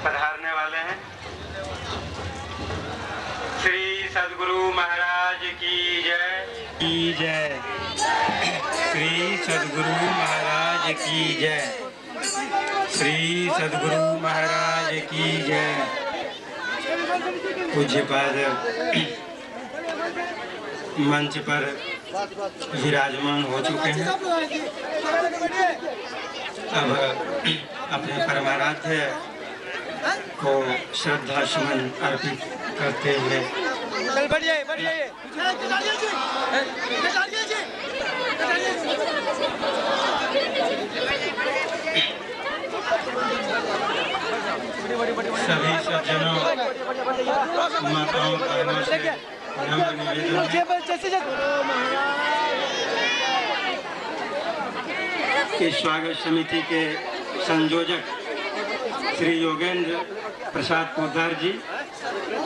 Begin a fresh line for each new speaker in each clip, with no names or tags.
पधारने वाले हैं। श्री सद्गुरु महाराज की जय। श्री सद्गुरु महाराज की जय। श्री सद्गुरु महाराज की जय। पूज्यपाद मंच पर विराजमान हो चुके हैं। अब अपने परमाराध्य को श्रद्धा सुमन अर्पित करते हुए सभी सज्जनों माताओं बहनों से नम्र निवेदन है। इस स्वागत समिति के संयोजक श्री योगेंद्र प्रसाद पोद्दार जी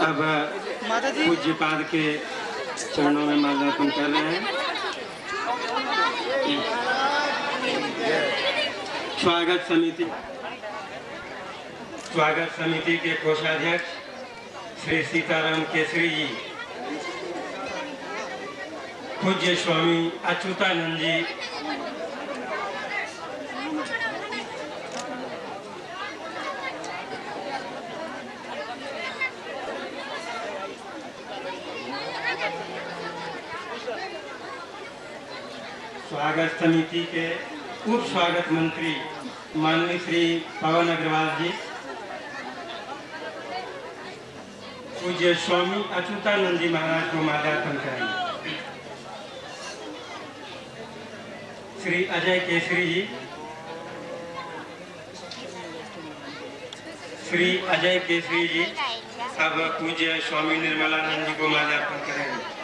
अब पूज्यपाद के चरणों में माल्यार्पण कर रहे हैं। स्वागत समिति के कोषाध्यक्ष श्री सीताराम केसरी जी, पूज्य स्वामी अच्युतानंद जी, स्वागत समिति के उप स्वागत मंत्री माननीय श्री पवन अग्रवाल जी, पूज्य स्वामी अच्युतानंद जी महाराज को माल्यार्पण करेंगे। श्री अजय केसरी जी, अब पूज्य स्वामी निर्मलानंद जी को माल्यार्पण करेंगे।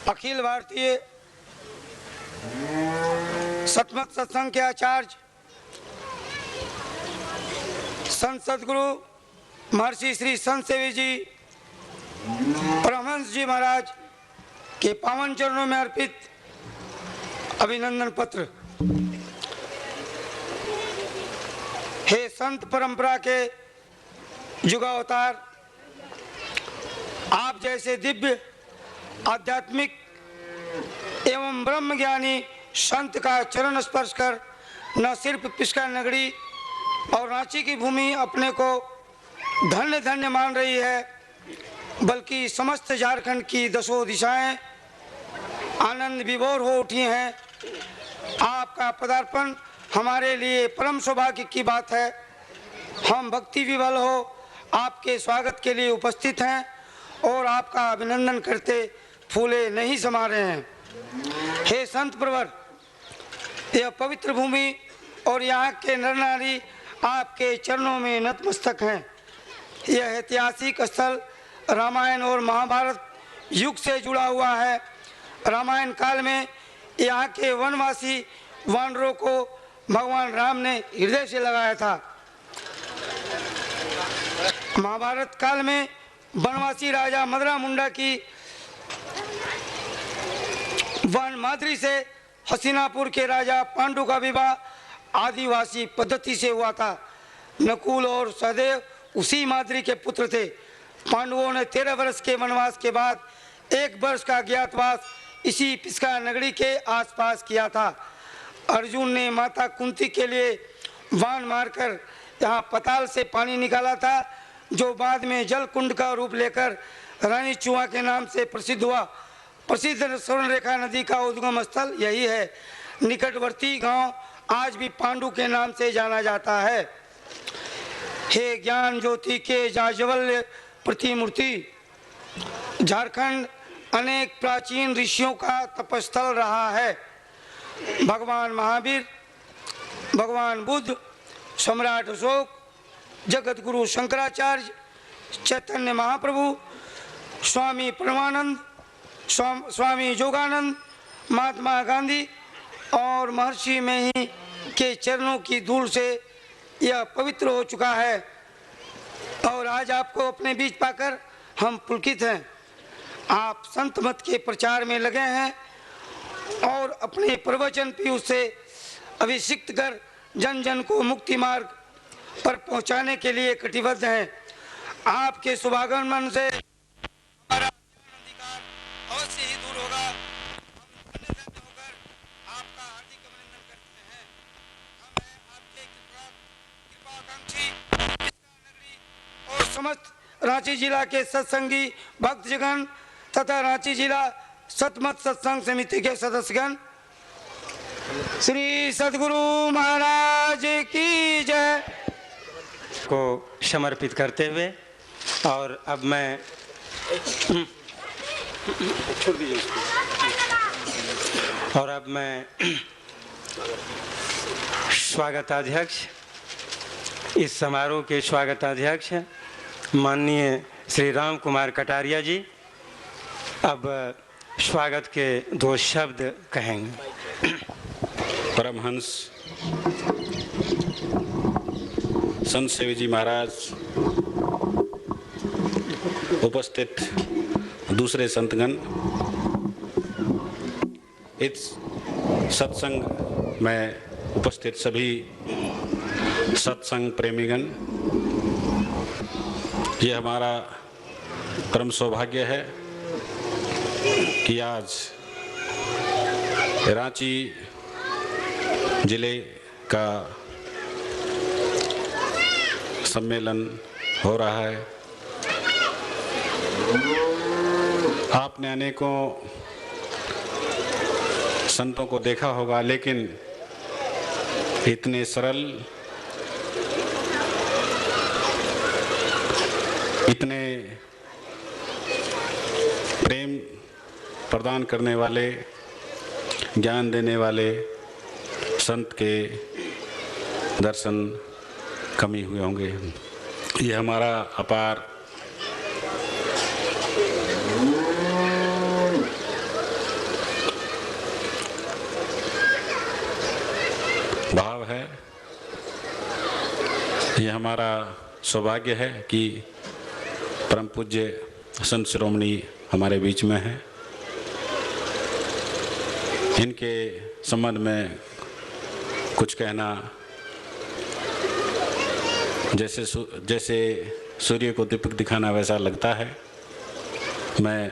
अखिल भारतीय सतमत सत्संग के आचार्य संत सदगुरु महर्षि श्री संत सेवी जी परमहंस जी महाराज के पावन चरणों में अर्पित अभिनंदन पत्र। हे संत परंपरा के युगावतार, आप जैसे दिव्य आध्यात्मिक एवं ब्रह्म ज्ञानी संत का चरण स्पर्श कर न सिर्फ पिस्का नगरी और रांची की भूमि अपने को धन्य धन्य मान रही है, बल्कि समस्त झारखंड की दसों दिशाएं आनंद विभोर हो उठी हैं। आपका पदार्पण हमारे लिए परम सौभाग्य की बात है। हम भक्ति विवल हो आपके स्वागत के लिए उपस्थित हैं और आपका अभिनंदन करते फूले नहीं समा रहे हैं। हे संत प्रवर, यह पवित्र भूमि और यहाँ के नर नारी आपके चरणों में नतमस्तक हैं। यह ऐतिहासिक स्थल रामायण और महाभारत युग से जुड़ा हुआ है। रामायण काल में यहाँ के वनवासी वानरों को भगवान राम ने हृदय से लगाया था। महाभारत काल में वनवासी राजा मदरा मुंडा की वन माद्री से हस्तिनापुर के राजा पांडु का विवाह आदिवासी पद्धति से हुआ था। नकुल और सहदेव उसी माद्री के पुत्र थे। पांडवों ने 13 वर्ष के वनवास के बाद 1 वर्ष का ज्ञातवास इसी पिस्का नगरी के आसपास किया था। अर्जुन ने माता कुंती के लिए वान मारकर यहाँ पताल से पानी निकाला था, जो बाद में जल कुंड का रूप लेकर रानी चुआ के नाम से प्रसिद्ध हुआ। प्रसिद्ध स्वर्णरेखा नदी का उद्गम स्थल यही है। निकटवर्ती गांव आज भी पांडु के नाम से जाना जाता है। हे ज्ञान ज्योति के जाज्वल्य प्रतिमूर्ति, झारखंड अनेक प्राचीन ऋषियों का तपस्थल रहा है। भगवान महावीर, भगवान बुद्ध, सम्राट अशोक, जगत गुरु शंकराचार्य, चैतन्य महाप्रभु, स्वामी परमानंद, स्वामी योगानंद, महात्मा गांधी और महर्षि मेही के चरणों की धूल से यह पवित्र हो चुका है और आज आपको अपने बीच पाकर हम पुलकित हैं। आप संत मत के प्रचार में लगे हैं और अपने प्रवचन पीयूष से अभिषिक्त कर जन जन को मुक्ति मार्ग पर पहुंचाने के लिए कटिबद्ध हैं। आपके शुभागमन से हमारा अधिकार अवश्य ही दूर होगा। हम धन्य होकर आपका हार्दिक अभिनंदन करते हैं। हम आपके कृपाकांक्षी नगरी और समस्त रांची जिला के सत्संगी भक्तजन तथा रांची जिला सतमत सत्संग समिति के सदस्यगण, श्री सदगुरु महाराज की जय
को समर्पित करते हुए और अब मैं छोड़ दीजिए और अब मैं स्वागताध्यक्ष, इस समारोह के स्वागताध्यक्ष माननीय श्री राम कुमार कटारिया जी अब स्वागत के 2 शब्द कहेंगे।
परमहंस संत सेवी जी महाराज, उपस्थित दूसरे संतगण, इस सत्संग में उपस्थित सभी सत्संग प्रेमीगण, ये हमारा परम सौभाग्य है कि आज रांची जिले का सम्मेलन हो रहा है। आपने अनेकों संतों को देखा होगा, लेकिन इतने सरल, इतने प्रेम प्रदान करने वाले, ज्ञान देने वाले संत के दर्शन कमी हुए होंगे। ये हमारा अपार भाव है, ये हमारा सौभाग्य है कि परम पूज्य संत शिरोमणि हमारे बीच में हैं। इनके संबंध में कुछ कहना जैसे सूर्य को दीपक दिखाना वैसा लगता है। मैं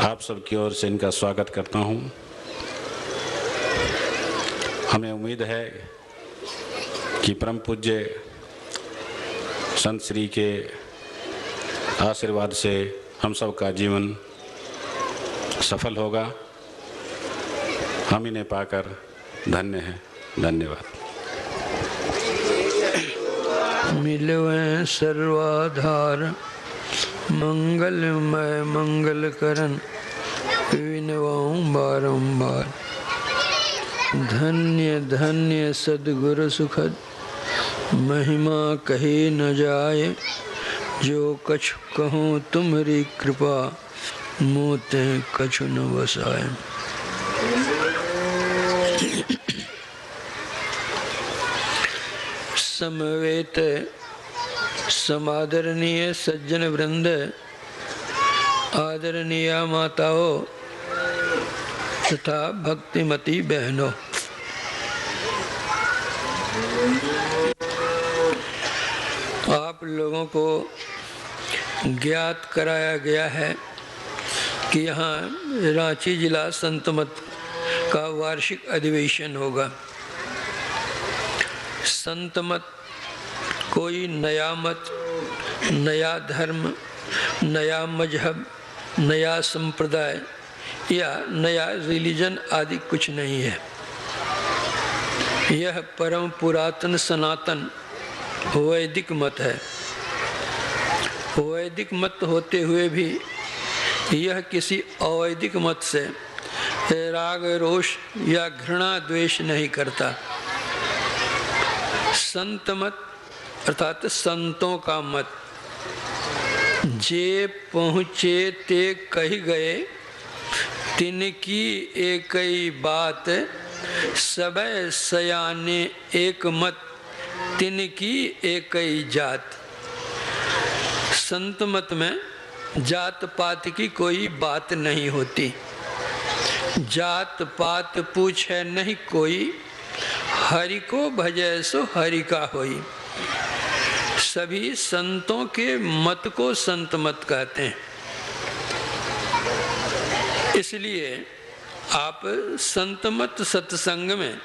आप सबकी ओर से इनका स्वागत करता हूं। हमें उम्मीद है कि परम पूज्य संत श्री के आशीर्वाद से हम सब का जीवन सफल होगा। हम इन्हें पाकर धन्य हैं। धन्यवाद।
मिलवें सर्वाधार मंगलमय मंगल करन विनवाऊं बारंबार। धन्य धन्य सद्गुरु सुखद महिमा कहे न जाए। जो कछु कहूँ तुम्हारी कृपा मोते कछु न बसाए। समवेत समादरणीय सज्जन वृंद, आदरणीय माताओं तथा भक्तिमती बहनों, आप लोगों को ज्ञात कराया गया है कि यहाँ रांची जिला संत मत का वार्षिक अधिवेशन होगा। संत मत कोई नया मत, नया धर्म, नया मजहब, नया संप्रदाय या नया रिलीजन आदि कुछ नहीं है। यह परम पुरातन सनातन वैदिक मत है। वैदिक मत होते हुए भी यह किसी अवैदिक मत से राग रोष या घृणा द्वेष नहीं करता। संत मत अर्थात संतों का मत। जे पहुँचे ते कही गए, तिनकी एकई बात। सबे सयाने एक मत, तिनकी एकई जात। संत मत में जात पात की कोई बात नहीं होती। जात पात पूछे नहीं कोई, हरि को भजै सो हरि का होई। सभी संतों के मत को संत मत कहते हैं। इसलिए आप संत मत सत्संग में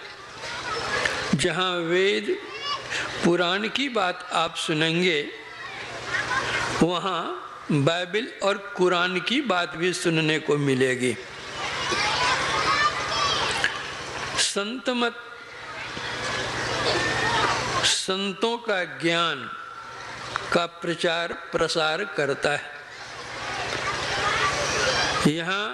जहाँ वेद पुराण की बात आप सुनेंगे, वहाँ बाइबल और कुरान की बात भी सुनने को मिलेगी। संत मत संतों का ज्ञान का प्रचार प्रसार करता है। यहाँ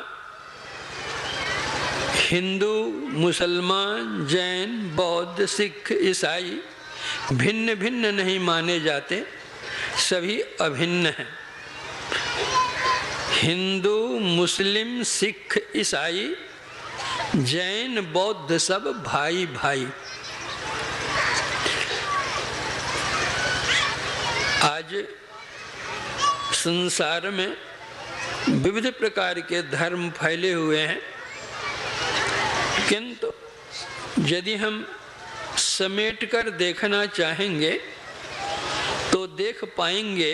हिंदू, मुसलमान, जैन, बौद्ध, सिख, ईसाई भिन्न भिन्न नहीं माने जाते, सभी अभिन्न हैं। हिंदू, मुस्लिम, सिख, ईसाई, जैन, बौद्ध सब भाई भाई। आज संसार में विविध प्रकार के धर्म फैले हुए हैं, किंतु यदि हम समेट कर देखना चाहेंगे तो देख पाएंगे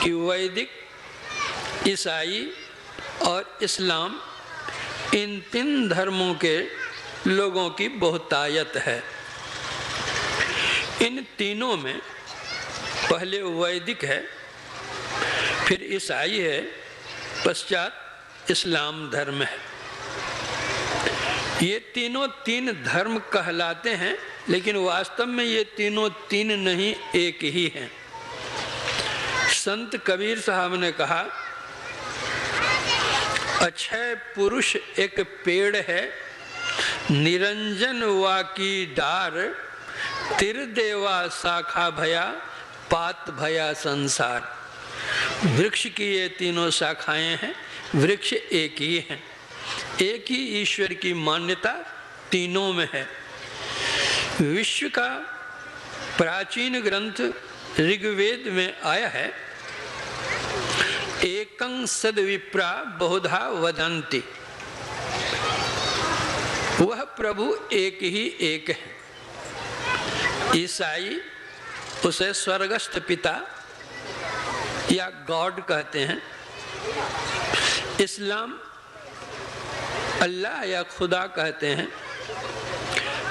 कि वैदिक, ईसाई और इस्लाम इन तीन धर्मों के लोगों की बहुतायत है। इन तीनों में पहले वैदिक है, फिर ईसाई है, पश्चात इस्लाम धर्म है। ये तीनों तीन धर्म कहलाते हैं, लेकिन वास्तव में ये तीनों तीन नहीं, एक ही हैं। संत कबीर साहब ने कहा, अक्षय पुरुष एक पेड़ है, निरंजन वा की डार, तिर देवा शाखा भया पात भया संसार। वृक्ष की ये तीनों शाखाएं हैं, वृक्ष एक ही है, एक ही ईश्वर की मान्यता तीनों में है। विश्व का प्राचीन ग्रंथ ऋग्वेद में आया है, एकं सद्विप्रा बहुधा वदन्ति। वह प्रभु एक ही एक है। ईसाई उसे स्वर्गस्थ पिता या गॉड कहते हैं। इस्लाम अल्लाह या खुदा कहते हैं।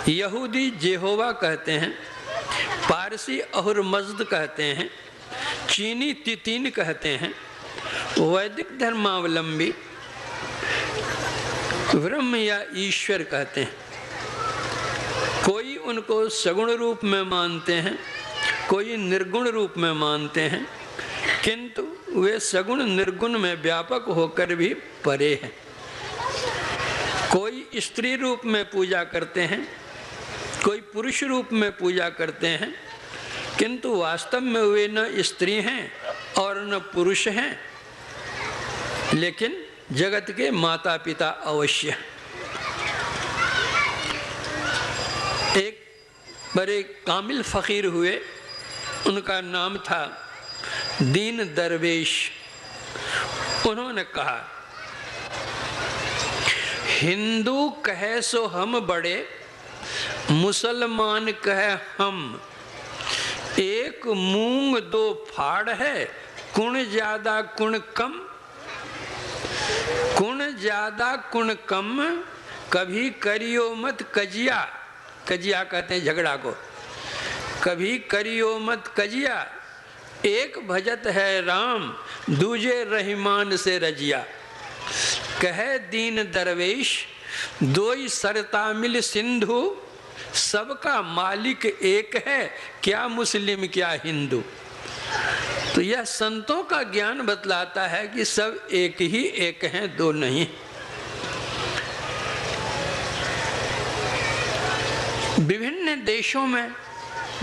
यहूदी जेहोवा कहते हैं। पारसी अहुर मज़्द कहते हैं। चीनी तितीन कहते हैं। वैदिक धर्मावलंबी ब्रह्म या ईश्वर कहते हैं। कोई उनको सगुण रूप में मानते हैं, कोई निर्गुण रूप में मानते हैं, किंतु वे सगुण निर्गुण में व्यापक होकर भी परे हैं। कोई स्त्री रूप में पूजा करते हैं, कोई पुरुष रूप में पूजा करते हैं, किंतु वास्तव में वे न स्त्री हैं और न पुरुष हैं, लेकिन जगत के माता पिता अवश्य। एक बड़े कामिल फकीर हुए, उनका नाम था दीन दरवेश। उन्होंने कहा, हिंदू कहे सो हम बड़े, मुसलमान कहे हम, एक मूंग दो फाड़ है, कुण ज्यादा कुण कम, कुण ज्यादा कुण कम, कभी करियो मत कजिया। कजिया कहते हैं झगड़ा को। कभी करियो मत कजिया, एक भजत है राम, दूजे रहीमान से रजिया। कहे दीन दरवेश, दोई सरता मिल सिंधु, सबका मालिक एक है, क्या मुस्लिम क्या हिंदू। तो यह संतों का ज्ञान बतलाता है कि सब एक ही एक हैं, दो नहीं। विभिन्न देशों में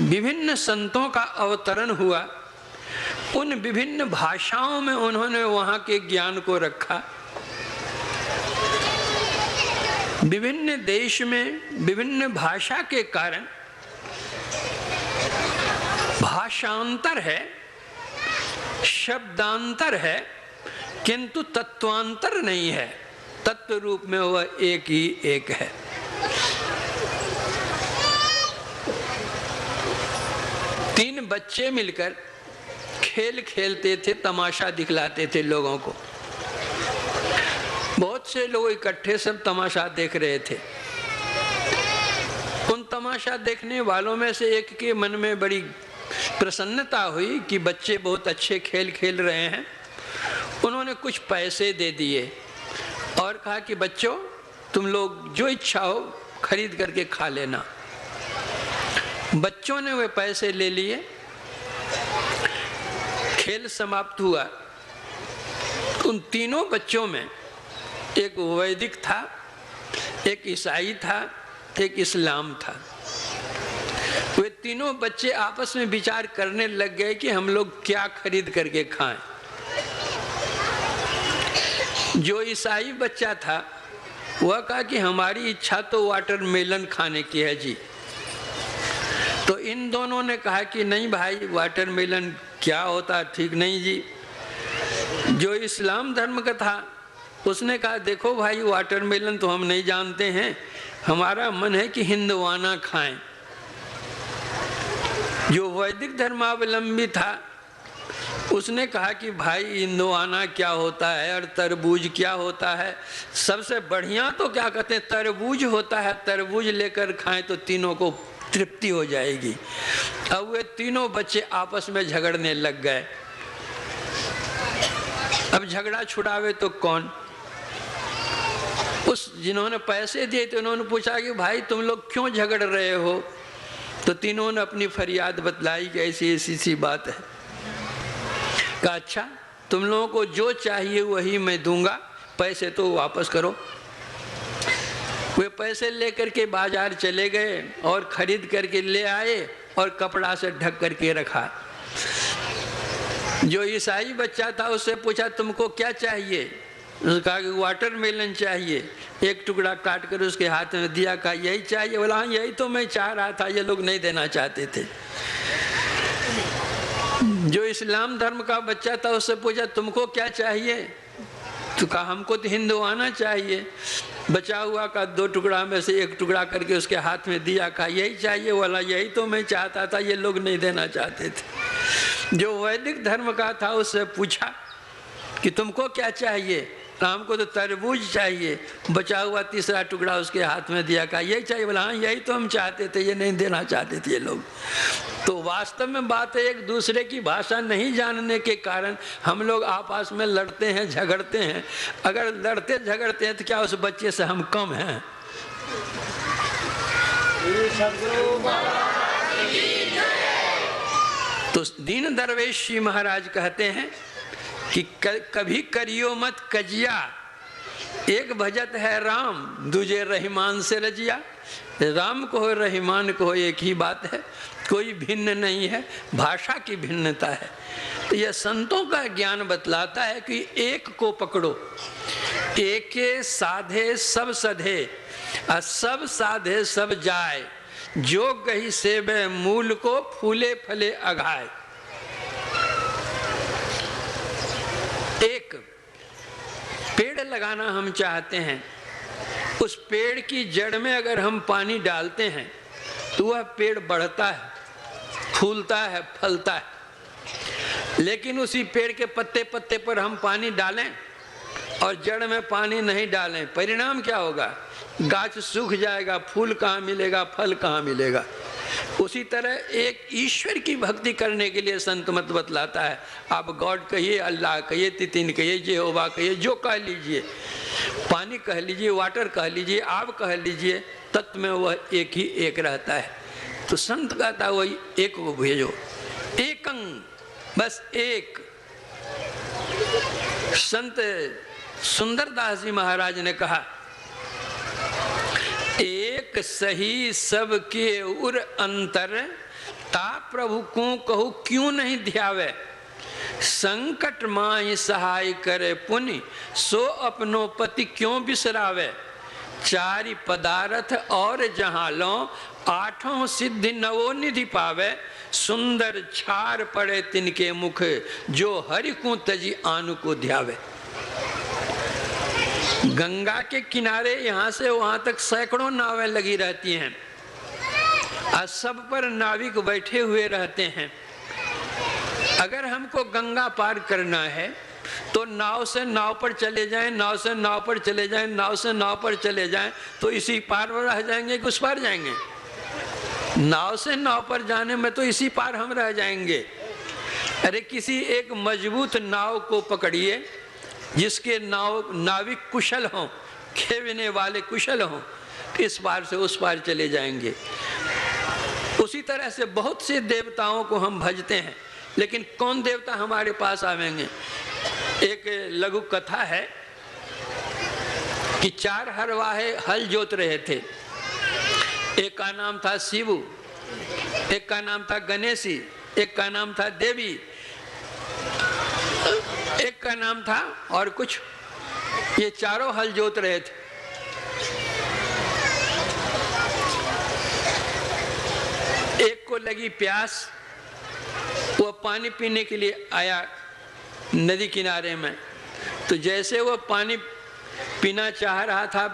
विभिन्न संतों का अवतरण हुआ। उन विभिन्न भाषाओं में उन्होंने वहाँ के ज्ञान को रखा। विभिन्न देश में विभिन्न भाषा के कारण भाषांतर है, शब्दांतर है, किंतु तत्वांतर नहीं है। तत्व रूप में वह एक ही एक है। तीन बच्चे मिलकर खेल खेलते थे, तमाशा दिखलाते थे लोगों को। बहुत से लोग इकट्ठे सब तमाशा देख रहे थे। उन तमाशा देखने वालों में से एक के मन में बड़ी प्रसन्नता हुई कि बच्चे बहुत अच्छे खेल खेल रहे हैं। उन्होंने कुछ पैसे दे दिए और कहा कि बच्चों, तुम लोग जो इच्छा हो खरीद करके खा लेना। बच्चों ने वे पैसे ले लिए। खेल समाप्त हुआ। उन तीनों बच्चों में एक वैदिक था, एक ईसाई था, एक इस्लाम था। वे तीनों बच्चे आपस में विचार करने लग गए कि हम लोग क्या खरीद करके खाएं। जो ईसाई बच्चा था वह कहा कि हमारी इच्छा तो वाटरमेलन खाने की है जी। तो इन दोनों ने कहा कि नहीं भाई, वाटरमेलन क्या होता, ठीक नहीं जी। जो इस्लाम धर्म का था उसने कहा, देखो भाई, वाटरमेलन तो हम नहीं जानते हैं, हमारा मन है कि हिंदवाना खाएं। जो वैदिक धर्मावलंबी था उसने कहा कि भाई, हिंदवाना क्या होता है और तरबूज क्या होता है, सबसे बढ़िया तो क्या कहते हैं तरबूज होता है, तरबूज लेकर खाएं तो तीनों को तृप्ति हो जाएगी। अब वे तीनों बच्चे आपस में झगड़ने लग गए। अब झगड़ा छुड़ावे तो कौन? उस जिन्होंने पैसे दिए थे उन्होंने पूछा कि भाई तुम लोग क्यों झगड़ रहे हो? तो तीनों ने अपनी फरियाद बतलाई कि ऐसी ऐसी सी बात है। कहा अच्छा, तुम लोगों को जो चाहिए वही मैं दूंगा, पैसे तो वापस करो। वे पैसे लेकर के बाजार चले गए और खरीद करके ले आए और कपड़ा से ढक करके रखा। जो ईसाई बच्चा था उससे पूछा तुमको क्या चाहिए? उसने कहा कि वाटरमेलन चाहिए। एक टुकड़ा काट कर उसके हाथ में दिया, कहा यही चाहिए? बोला हाँ यही तो मैं चाह रहा था, ये लोग नहीं देना चाहते थे। जो इस्लाम धर्म का बच्चा था उससे पूछा तुमको क्या चाहिए? तो कहा हमको तो हिंदू आना चाहिए। बचा हुआ का 2 टुकड़ा में से 1 टुकड़ा करके उसके हाथ में दिया, कहा यही चाहिए? वाला यही तो मैं चाहता था, ये लोग नहीं देना चाहते थे। जो वैदिक धर्म का था उससे पूछा कि तुमको क्या चाहिए? हमको तो तरबूज चाहिए। बचा हुआ 3रा टुकड़ा उसके हाथ में दिया, कहा यही चाहिए? बोला हाँ यही तो हम चाहते थे, ये नहीं देना चाहते थे ये लोग। तो वास्तव में बात है एक दूसरे की भाषा नहीं जानने के कारण हम लोग आपस में लड़ते हैं, झगड़ते हैं। अगर लड़ते झगड़ते हैं तो क्या उस बच्चे से हम कम हैं? तो दीन दरवेश जी महाराज कहते हैं कि कभी करियो मत कजिया, एक भजत है राम दूजे रहीमान से रजिया। राम को हो रहीमान को हो एक ही बात है, कोई भिन्न नहीं है, भाषा की भिन्नता है। तो यह संतों का ज्ञान बतलाता है कि एक को पकड़ो, एके साधे सब सधे, और सब साधे सब जाए, जो गही सेबे मूल को फूले फले अघाए। एक पेड़ लगाना हम चाहते हैं, उस पेड़ की जड़ में अगर हम पानी डालते हैं तो वह पेड़ बढ़ता है, फूलता है, फलता है। लेकिन उसी पेड़ के पत्ते पत्ते पर हम पानी डालें और जड़ में पानी नहीं डालें, परिणाम क्या होगा? गाछ सूख जाएगा, फूल कहाँ मिलेगा, फल कहाँ मिलेगा। उसी तरह एक ईश्वर की भक्ति करने के लिए संत मत बतलाता है। आप गॉड कहिए, अल्लाह कहिए, तितिन कहिए, जेहोवा कहिए, जो कह लीजिए, पानी कह लीजिए, वाटर कह लीजिए, आप कह लीजिए, तत्व में वह एक ही एक रहता है। तो संत कहता है वही एक को भेजो, एकंग, बस एक। संत सुंदरदास जी महाराज ने कहा एक सही सब के उर अंतर, ता प्रभु को कहू क्यों नहीं ध्यावे। संकट माहि सहाय करे पुनि, सो अपनो पति क्यों बिसरावे। चारि पदार्थ और जहाँ लो, 8 सिद्धि नवो निधि पावे। सुंदर छार पड़े तिनके मुख, जो हरि को तजी आनु को ध्यावे। गंगा के किनारे यहाँ से वहाँ तक सैकड़ों नावें लगी रहती हैं और सब पर नाविक बैठे हुए रहते हैं। अगर हमको गंगा पार करना है तो नाव से नाव पर चले जाएं, नाव से नाव पर चले जाएं, नाव से नाव पर चले जाएं, तो इसी पार रह जाएंगे कि उस पार जाएंगे? नाव से नाव पर जाने में तो इसी पार हम रह जाएंगे। अरे किसी एक मजबूत नाव को पकड़िए जिसके नाविक कुशल हों, खेवने वाले कुशल हों, इस पार से उस पार चले जाएंगे। उसी तरह से बहुत से देवताओं को हम भजते हैं, लेकिन कौन देवता हमारे पास आवेंगे? एक लघु कथा है कि 4 हरवाहे हल जोत रहे थे। एक का नाम था शिवू, एक का नाम था गणेशी, एक का नाम था देवी, एक का नाम था और कुछ। ये चारों हल जोत रहे थे। एक को लगी प्यास, वो पानी पीने के लिए आया नदी किनारे में। तो जैसे वो पानी पीना चाह रहा था,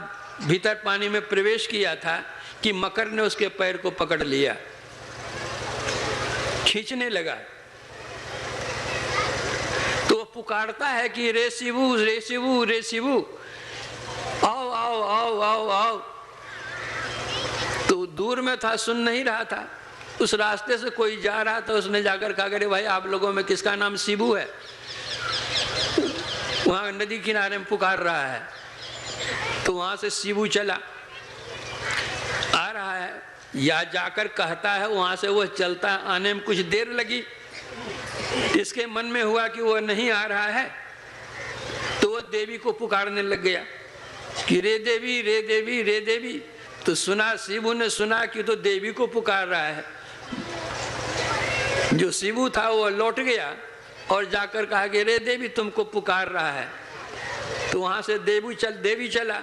भीतर पानी में प्रवेश किया था कि मकर ने उसके पैर को पकड़ लिया, खींचने लगा। तो वो पुकारता है कि रे शिवू, रे शिवू, रे शिवू, आओ आओ आओ आओ आओ। तो दूर में था, सुन नहीं रहा था। उस रास्ते से कोई जा रहा था, उसने जाकर कहा अरे भाई आप लोगों में किसका नाम शिवू है? वहां नदी किनारे में पुकार रहा है। तो वहां से शिवू चला आ रहा है, या जाकर कहता है, वहां से वो चलता है। आने में कुछ देर लगी, इसके मन में हुआ कि वो नहीं आ रहा है, तो वो देवी को पुकारने लग गया कि रे देवी रे देवी रे देवी। तो सुना, शिवू ने सुना कि तो देवी को पुकार रहा है। जो शिवू था वो लौट गया और जाकर कहा कि रे देवी तुमको पुकार रहा है। तो वहां से देवी चला,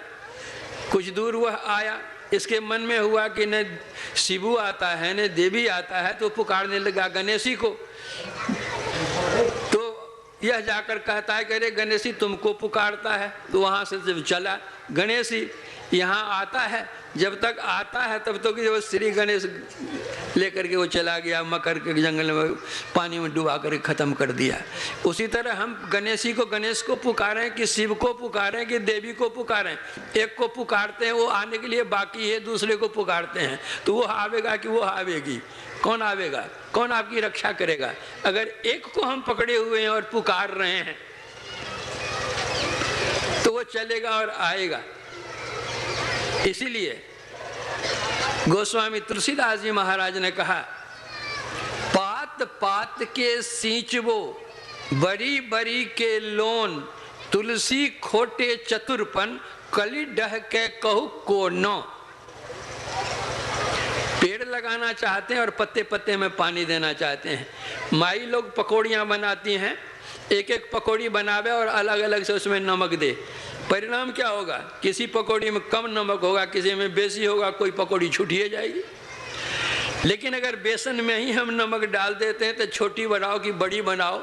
कुछ दूर वह आया। इसके मन में हुआ कि न शिवू आता है न देवी आता है, तो पुकारने लगा गणेशी को। तो यह जाकर कहता है कि अरे गणेशी तुमको पुकारता है। तो वहां से जब चला गणेशी यहाँ आता है, जब तक आता है तब तक तो श्री गणेश लेकर के वो चला गया, मकर के जंगल में पानी में डुबा कर खत्म कर दिया। उसी तरह हम गणेश को पुकारें कि शिव को पुकारें कि देवी को पुकारें, एक को पुकारते हैं वो आने के लिए बाकी है, दूसरे को पुकारते हैं तो वो आवेगा कि वो आवेगी, कौन आवेगा, कौन आपकी रक्षा करेगा। अगर एक को हम पकड़े हुए हैं और पुकार रहे हैं तो वो चलेगा और आएगा। इसीलिए गोस्वामी तुलसीदास जी महाराज ने कहा, पात पात के सींचबो बड़ी बड़ी के लोन, तुलसी खोटे चतुरपन कली डह के कहू को नो। पेड़ लगाना चाहते हैं और पत्ते पत्ते में पानी देना चाहते हैं। माई लोग पकौड़ियाँ बनाती हैं, एक एक पकौड़ी बनावे और अलग अलग से उसमें नमक दे। परिणाम क्या होगा, किसी पकौड़ी में कम नमक होगा, किसी में बेसी होगा, कोई पकौड़ी छूटिए जाएगी। लेकिन अगर बेसन में ही हम नमक डाल देते हैं तो छोटी बनाओ कि बड़ी बनाओ,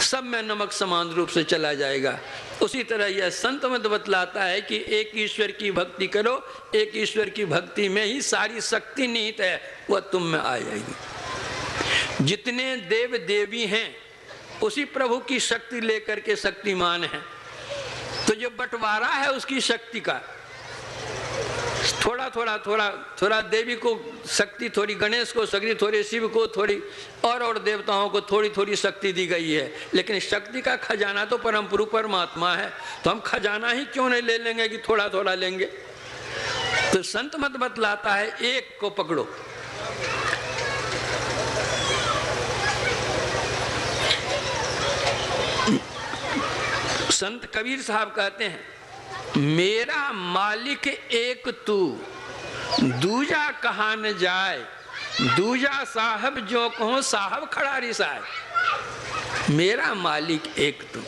सब में नमक समान रूप से चला जाएगा। उसी तरह यह संत मत बतलाता है कि एक ईश्वर की भक्ति करो, एक ईश्वर की भक्ति में ही सारी शक्ति निहित है, वह तुम में आ जाएगी। जितने देव देवी हैं उसी प्रभु की शक्ति लेकर के शक्तिमान है। तो जो बंटवारा है उसकी शक्ति का, थोड़ा थोड़ा थोड़ा थोड़ा देवी को शक्ति, थोड़ी गणेश को शक्ति, थोड़ी शिव को, थोड़ी और देवताओं को थोड़ी थोड़ी शक्ति दी गई है। लेकिन शक्ति का खजाना तो परम प्रभु परमात्मा है, तो हम खजाना ही क्यों नहीं ले लेंगे कि थोड़ा थोड़ा लेंगे। तो संत मत बतलाता है एक को पकड़ो। संत कबीर साहब कहते हैं, मेरा मालिक एक तू दूजा कहा न जाए, दूजा साहब जो कहो साहब खड़ारी साहब। मेरा मालिक एक तू।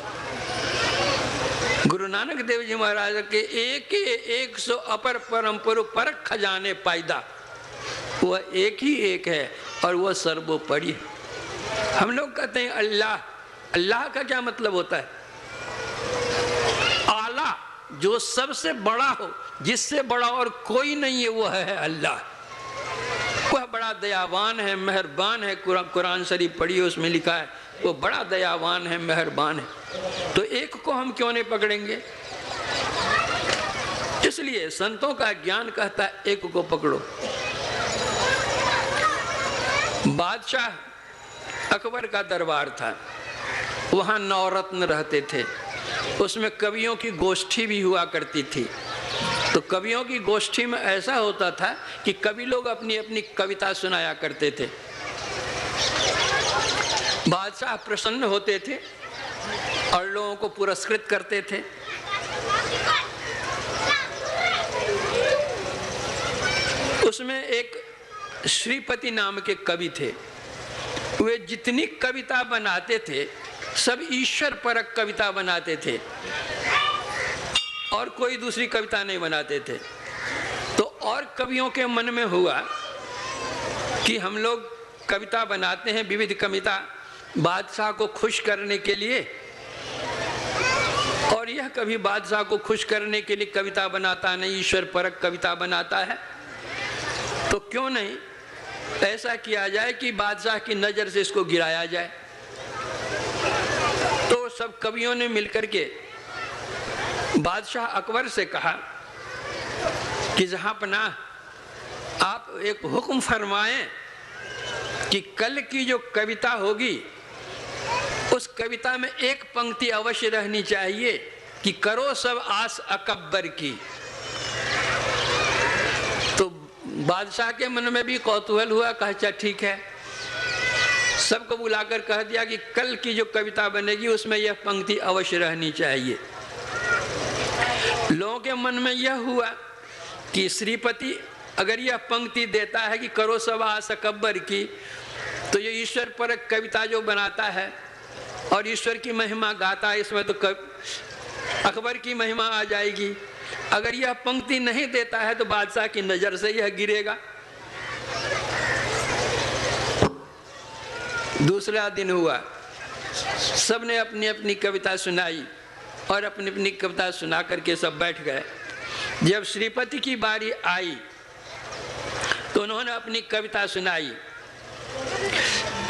गुरु नानक देव जी महाराज के एक सौ अपर परम पुरु पर खजाने पैदा, वह एक ही एक है और वह सर्वोपरि है। हम लोग कहते हैं अल्लाह, अल्लाह का क्या मतलब होता है, आला, जो सबसे बड़ा हो, जिससे बड़ा और कोई नहीं है वह है अल्लाह। वह बड़ा दयावान है, मेहरबान है। कुरान शरीफ पढ़िए, उसमें लिखा है वो बड़ा दयावान है, मेहरबान है। तो एक को हम क्यों नहीं पकड़ेंगे। इसलिए संतों का ज्ञान कहता है एक को पकड़ो। बादशाह अकबर का दरबार था, वहाँ नवरत्न रहते थे, उसमें कवियों की गोष्ठी भी हुआ करती थी। तो कवियों की गोष्ठी में ऐसा होता था कि कवि लोग अपनी अपनी कविता सुनाया करते थे। बादशाह प्रसन्न होते थे और लोगों को पुरस्कृत करते थे। उसमें एक श्रीपति नाम के कवि थे, वे जितनी कविता बनाते थे सब ईश्वर परक कविता बनाते थे और कोई दूसरी कविता नहीं बनाते थे। तो और कवियों के मन में हुआ कि हम लोग कविता बनाते हैं, विविध कविता बादशाह को खुश करने के लिए, और यह कभी बादशाह को खुश करने के लिए कविता बनाता नहीं, ईश्वर परक कविता बनाता है। तो क्यों नहीं ऐसा किया जाए कि बादशाह की नजर से इसको गिराया जाए। तो सब कवियों ने मिलकर के बादशाह अकबर से कहा कि जहांपनाह आप एक हुक्म फरमाएं कि कल की जो कविता होगी उस कविता में एक पंक्ति अवश्य रहनी चाहिए कि करो सब आस अकबर की। तो बादशाह के मन में भी कौतूहल हुआ, कहा अच्छा ठीक है। सबको बुलाकर कह दिया कि कल की जो कविता बनेगी उसमें यह पंक्ति अवश्य रहनी चाहिए। लोगों के मन में यह हुआ कि श्रीपति अगर यह पंक्ति देता है कि करो सवा सकब्बर की, तो ये ईश्वर पर कविता जो बनाता है और ईश्वर की महिमा गाता है, इसमें तो अकबर की महिमा आ जाएगी। अगर यह पंक्ति नहीं देता है तो बादशाह की नजर से यह गिरेगा। दूसरा दिन हुआ, सबने अपनी अपनी कविता सुनाई और अपनी अपनी कविता सुना करके सब बैठ गए। जब श्रीपति की बारी आई तो उन्होंने अपनी कविता सुनाई।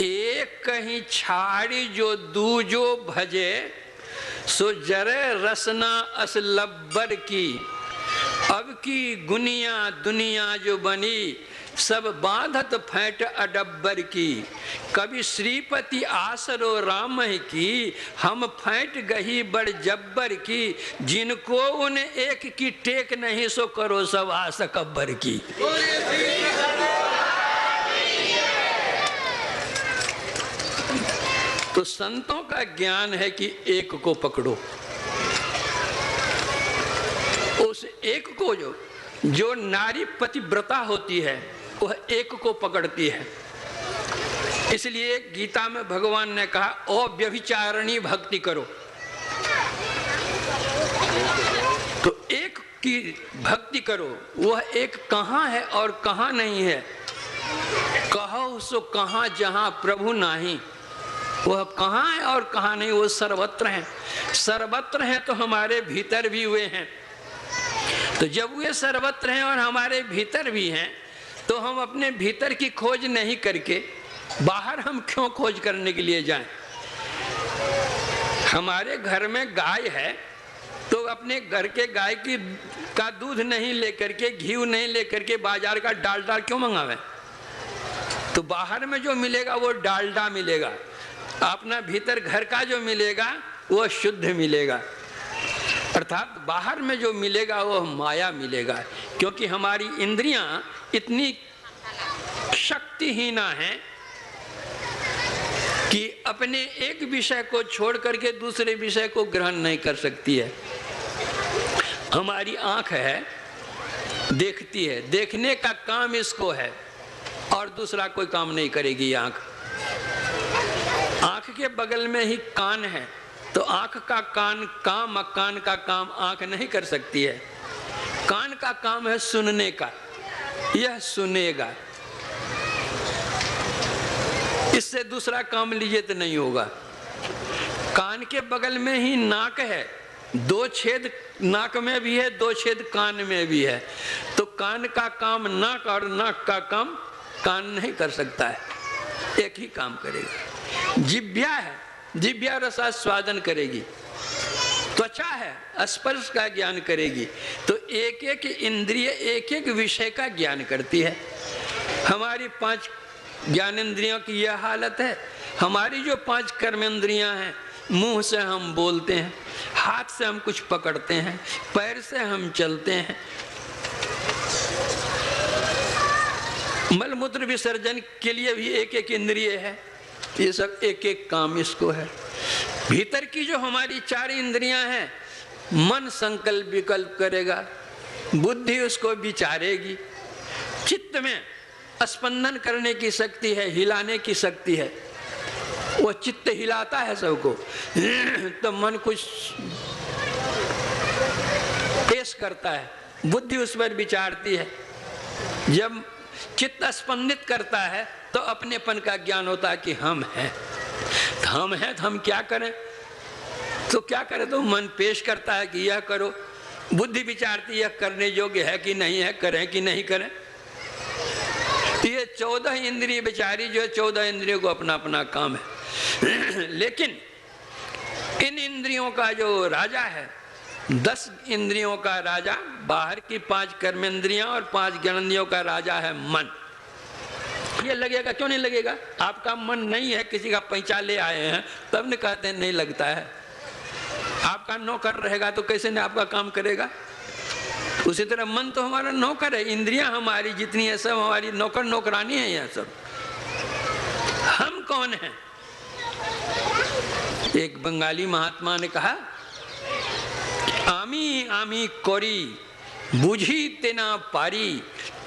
एक कहीं छाड़ी जो दूजो भजे, सो जरे रसना असलब्बर की। अब की गुनिया दुनिया जो बनी, सब बांधत फेंट अडब्बर की। कभी श्रीपति आसरो राम की, हम फेंट गही बड़ जब्बर की। जिनको उन्हें एक की टेक नहीं, सो करो सवा सकब्बर की। तो संतों का ज्ञान है कि एक को पकड़ो, उस एक को जो नारी पतिव्रता होती है वह एक को पकड़ती है। इसलिए गीता में भगवान ने कहा अव्यभिचारिणी भक्ति करो। तो एक की भक्ति करो, वह एक कहाँ है और कहाँ नहीं है। कहो सो कहाँ जहाँ प्रभु नाही, वह कहाँ है और कहाँ नहीं, वो सर्वत्र है। सर्वत्र है तो हमारे भीतर भी वे हैं। तो जब वे सर्वत्र हैं और हमारे भीतर भी हैं, तो हम अपने भीतर की खोज नहीं करके बाहर हम क्यों खोज करने के लिए जाएं। हमारे घर में गाय है तो अपने घर के गाय का दूध नहीं लेकर के, घी नहीं लेकर के बाजार का डालडा क्यों मंगावे। तो बाहर में जो मिलेगा वो डालडा मिलेगा, अपना भीतर घर का जो मिलेगा वो शुद्ध मिलेगा। अर्थात बाहर में जो मिलेगा वो माया मिलेगा। क्योंकि हमारी इंद्रियां इतनी शक्तिहीना हैं कि अपने एक विषय को छोड़ करके दूसरे विषय को ग्रहण नहीं कर सकती है। हमारी आंख है, देखती है, देखने का काम इसको है और दूसरा कोई काम नहीं करेगी आंख। आंख के बगल में ही कान है, तो आंख का कान का काम आंख नहीं कर सकती है। कान का काम है सुनने का, यह सुनेगा, इससे दूसरा काम लीजिए तो नहीं होगा। कान के बगल में ही नाक है, 2 छेद नाक में भी है, 2 छेद कान में भी है। तो कान का काम नाक और नाक का काम कान नहीं कर सकता है, एक ही काम करेगा। जिह्वा है, जिह्वा रसास्वादन करेगी। त्वचा है, स्पर्श का ज्ञान करेगी। तो एक एक इंद्रिय एक एक विषय का ज्ञान करती है। हमारी 5 ज्ञानेंद्रियों की यह हालत है। हमारी जो 5 कर्मेंद्रियां हैं, मुंह से हम बोलते हैं, हाथ से हम कुछ पकड़ते हैं, पैर से हम चलते हैं, मलमूत्र विसर्जन के लिए भी एक एक इंद्रिय है। ये सब एक एक काम इसको है। भीतर की जो हमारी 4 इंद्रियां हैं, मन संकल्प विकल्प करेगा, बुद्धि उसको विचारेगी, चित्त में स्पंदन करने की शक्ति है, हिलाने की शक्ति है, वो चित्त हिलाता है सबको। तो मन कुछ पेश करता है, बुद्धि उस पर विचारती है। जब चित्त स्पंदित करता है तो अपनेपन का ज्ञान होता है कि हम हैं। तो हम हैं तो हम क्या करें, तो क्या करें, तो मन पेश करता है कि यह करो, बुद्धि विचारती है करने योग्य है कि नहीं है, करें कि नहीं करें। तो ये 14 इंद्रिय बेचारी जो है, 14 इंद्रियों को अपना अपना काम है। लेकिन इन इंद्रियों का जो राजा है, 10 इंद्रियों का राजा, बाहर की 5 कर्मेंद्रियां और 5 ज्ञानेंद्रियों का राजा है मन। ये लगेगा, क्यों नहीं लगेगा? आपका मन नहीं है, किसी का पैंचा ले आए हैं तब न कहते हैं नहीं लगता है। आपका नौकर रहेगा तो कैसे नहीं आपका काम करेगा? उसी तरह मन तो हमारा नौकर है, इंद्रियां हमारी जितनी है सब हमारी नौकर नौकरानी है। यह सब हम कौन हैं? एक बंगाली महात्मा ने कहा আমি আমি করি বুঝিতে না পারি,